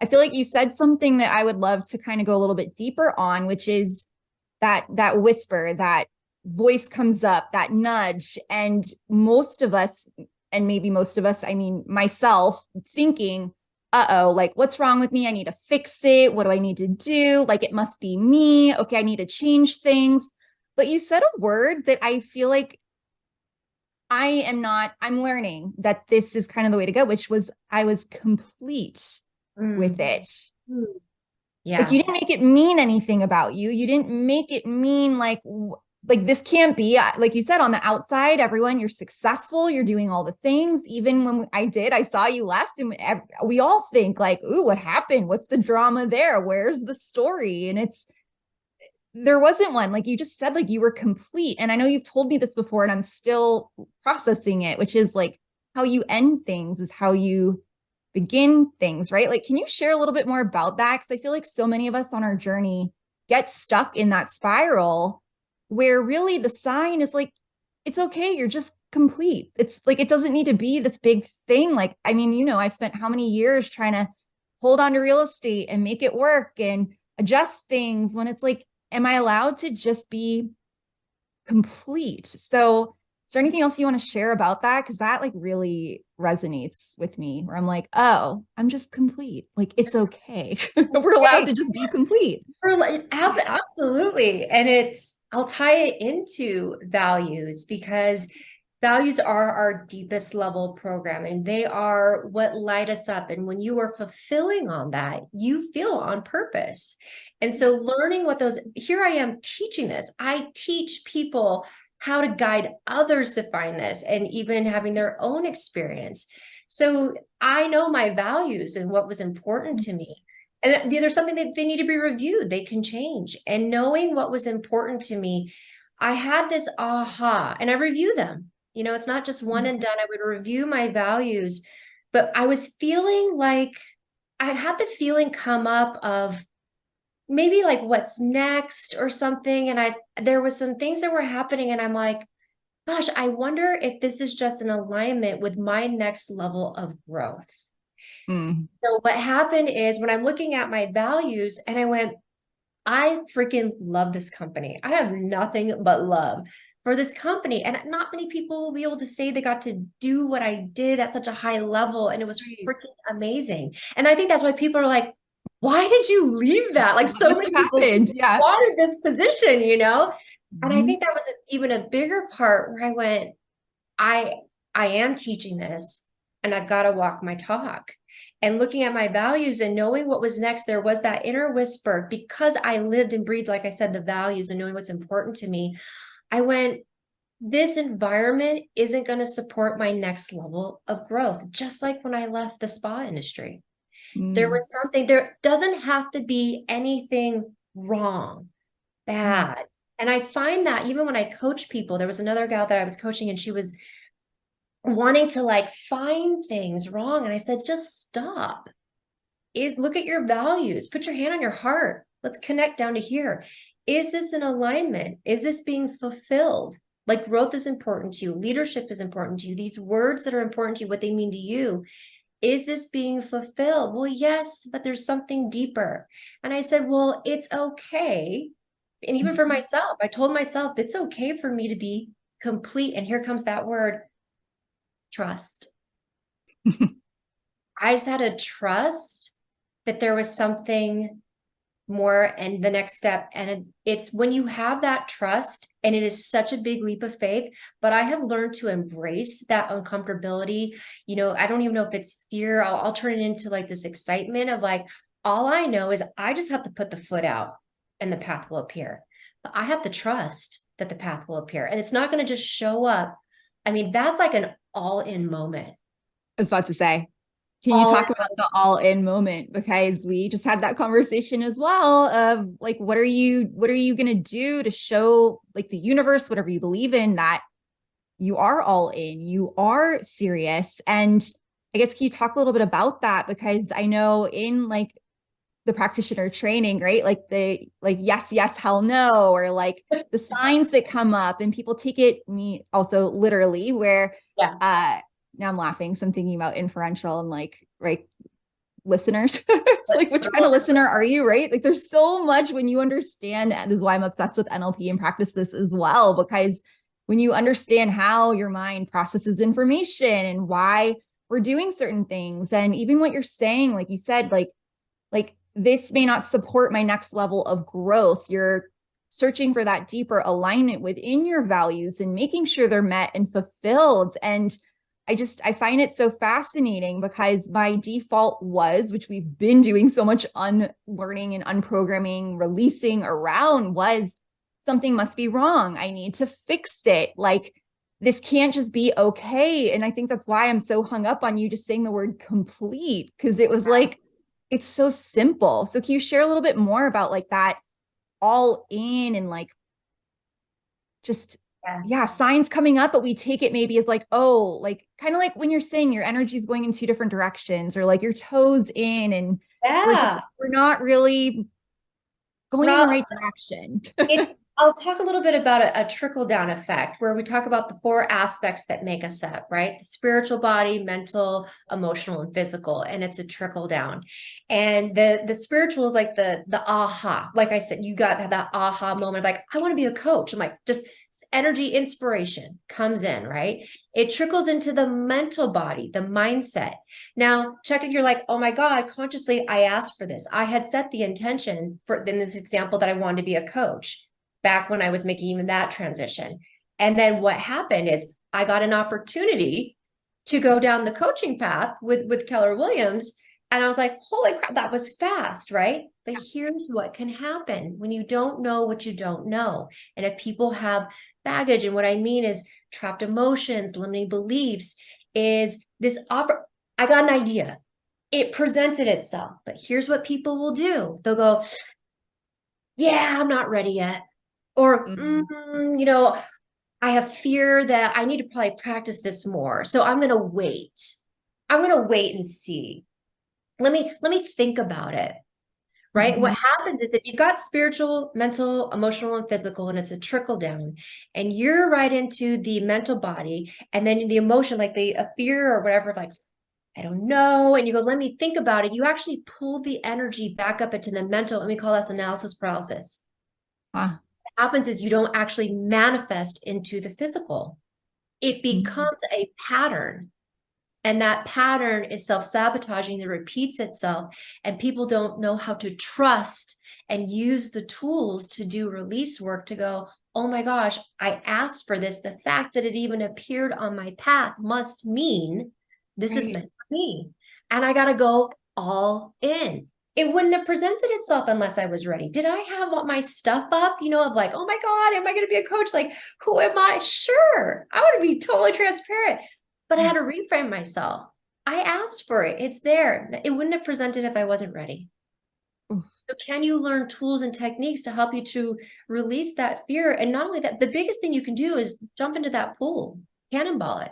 feel like you said something that I would love to kind of go a little bit deeper on, which is that whisper, that voice comes up, that nudge. And most of us, and maybe most of us, I mean, myself thinking, uh-oh, like what's wrong with me? I need to fix it. What do I need to do? Like it must be me. Okay, I need to change things. But you said a word that I feel like I'm learning that this is kind of the way to go, which was I was complete with Mm. it. Mm. Like Yeah. you didn't make it mean anything about you. You didn't make it mean like this can't be like you said on the outside, everyone, you're successful, you're doing all the things. Even when I saw you left and we all think like, ooh, what happened? What's the drama there? Where's the story? And there wasn't one. Like you just said, like you were complete. And I know you've told me this before and I'm still processing it, which is like how you end things is how you begin things, right? Like, can you share a little bit more about that? Because I feel like so many of us on our journey get stuck in that spiral where really the sign is like, it's okay. You're just complete. It's like, it doesn't need to be this big thing. Like, I mean, I've spent how many years trying to hold on to real estate and make it work and adjust things when it's like, am I allowed to just be complete? So is there anything else you want to share about that? Because that like really resonates with me where I'm like, oh, I'm just complete. Like it's okay. We're allowed Okay. to just be complete. Absolutely. And I'll tie it into values because values are our deepest level programming. They are what light us up. And when you are fulfilling on that, you feel on purpose. And so learning what here I am teaching this. I teach people how to guide others to find this and even having their own experience. So I know my values and what was important to me. And there's something that they need to be reviewed, they can change. And knowing what was important to me, I had this aha, and I review them. It's not just one and done. I would review my values, but I was feeling like I had the feeling come up of maybe like what's next or something. And there was some things that were happening, and I'm like, gosh, I wonder if this is just an alignment with my next level of growth. Mm. So what happened is when I'm looking at my values and I went, I freaking love this company. I have nothing but love for this company. And not many people will be able to say they got to do what I did at such a high level. And it was Right. freaking amazing. And I think that's why people are like, why did you leave that? Like What so must many have people happened? Yeah. wanted this position. And I Mhm. think that was even a bigger part where I went, I I am teaching this and I've got to walk my talk. And looking at my values and knowing what was next, there was that inner whisper because I lived and breathed, like I said, the values and knowing what's important to me. I went, this environment isn't going to support my next level of growth. Just like when I left the spa industry, there Mm. was something, there doesn't have to be anything wrong, Mm. bad. And I find that even when I coach people, there was another gal that I was coaching and she was wanting to like find things wrong. And I said, just stop. Look at your values, put your hand on your heart. Let's connect down to here. Is this in alignment? Is this being fulfilled? Like growth is important to you, leadership is important to you, these words that are important to you, what they mean to you. Is this being fulfilled? Well, yes, but there's something deeper. And I said, well, it's okay. And even for myself, I told myself it's okay for me to be complete. And here comes that word, trust. I just had to trust that there was something more and the next step. And it's when you have that trust, and it is such a big leap of faith, but I have learned to embrace that uncomfortability. I don't even know if it's fear. I'll turn it into like this excitement of like, all I know is I just have to put the foot out and the path will appear. But I have to trust that the path will appear and it's not going to just show up. I mean, that's like an all in moment. I was about to say, can you All talk about the all in moment? Because we just had that conversation as well of like, what are you going to do to show like the universe, whatever you believe in, that you are all in, you are serious. And I guess, can you talk a little bit about that? Because I know in like the practitioner training, right? Like yes, yes, hell no, or like the signs that come up and people take it me also literally where yeah. uh now I'm laughing. So I'm thinking about inferential and like, right, listeners. Like, which kind of listener are you, right? Like, there's so much when you understand, and this is why I'm obsessed with NLP and practice this as well, because when you understand how your mind processes information and why we're doing certain things, and even what you're saying, like you said, like this may not support my next level of growth. You're searching for that deeper alignment within your values and making sure they're met and fulfilled. And I find it so fascinating because my default was, which we've been doing so much unlearning and unprogramming, releasing around, was something must be wrong. I need to fix it. Like, this can't just be okay. And I think that's why I'm so hung up on you just saying the word complete, because it was like, it's so simple. So can you share a little bit more about like that all in and like just yeah, signs coming up, but we take it maybe as like, oh, like kind of like when you're saying your energy is going in two different directions, or like your toes in, and we're not really going in the right direction. I'll talk a little bit about a trickle down effect where we talk about the four aspects that make us up, right? The spiritual body, mental, emotional, and physical. And it's a trickle down. And the spiritual is like the aha. Like I said, you got that aha moment of like, I want to be a coach. I'm like, just energy, inspiration comes in, right? It trickles into the mental body, the mindset. Now, check it. You're like, oh my God, consciously, I asked for this. I had set the intention for, in this example, that I wanted to be a coach back when I was making even that transition. And then what happened is I got an opportunity to go down the coaching path with Keller Williams. And I was like, holy crap, that was fast, right? But here's what can happen when you don't know what you don't know. And if people have baggage, and what I mean is trapped emotions, limiting beliefs, is this I got an idea. It presented itself, but here's what people will do. They'll go, yeah, I'm not ready yet. Or, you know, I have fear that I need to probably practice this more. So I'm going to wait. I'm going to wait and see. Let me think about it. Right. What happens is if you've got spiritual, mental, emotional, and physical, and it's a trickle down, and you're right into the mental body, and then the emotion, like a fear or whatever, like, I don't know. And you go, let me think about it. You actually pull the energy back up into the mental, and we call this analysis paralysis. What happens is you don't actually manifest into the physical. It becomes a pattern. And that pattern is self-sabotaging. It repeats itself. And people don't know how to trust and use the tools to do release work to go, oh my gosh, I asked for this. The fact that it even appeared on my path must mean this is meant for me. And I got to go all in. It wouldn't have presented itself unless I was ready. Did I have all my stuff up, you know, of like, oh my God, am I going to be a coach? Like, who am I? Sure. I want to be totally transparent, but I had to reframe myself. I asked for it. It's there. It wouldn't have presented if I wasn't ready. So can you learn tools and techniques to help you to release that fear? And not only that, the biggest thing you can do is jump into that pool, cannonball it.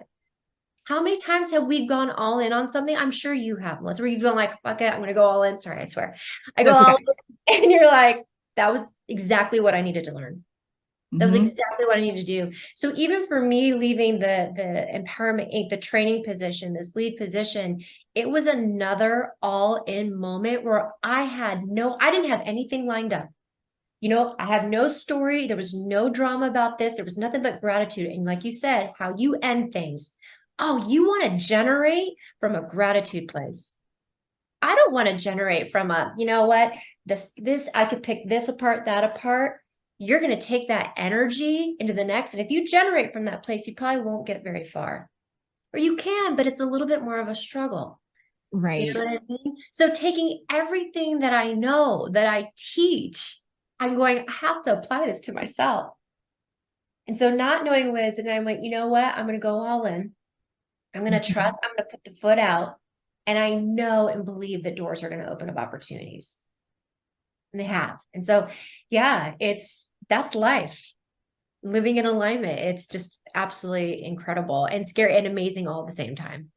How many times have we gone all in on something? I'm sure you have, Melissa, where you've gone like, fuck it, I'm going to go all in. Sorry, I swear. I go all in, and you're like, that was exactly what I needed to learn. That was exactly what I needed to do. So even for me leaving the Empowerment Inc., the training position, this lead position, it was another all-in moment where I didn't have anything lined up. You know, I have no story. There was no drama about this. There was nothing but gratitude. And like you said, how you end things. Oh, you want to generate from a gratitude place. I don't want to generate from a, you know what, this, I could pick this apart, that apart. You're going to take that energy into the next. And if you generate from that place, you probably won't get very far. Or you can, but it's a little bit more of a struggle. Right. You know what I mean? So taking everything that I know, that I teach, I'm going, I have to apply this to myself. And so not knowing was, and I went, you know what? I'm going to go all in. I'm going to trust. I'm going to put the foot out. And I know and believe that doors are going to open up opportunities. And they have. And so, yeah, that's life. Living in alignment. It's just absolutely incredible and scary and amazing all at the same time.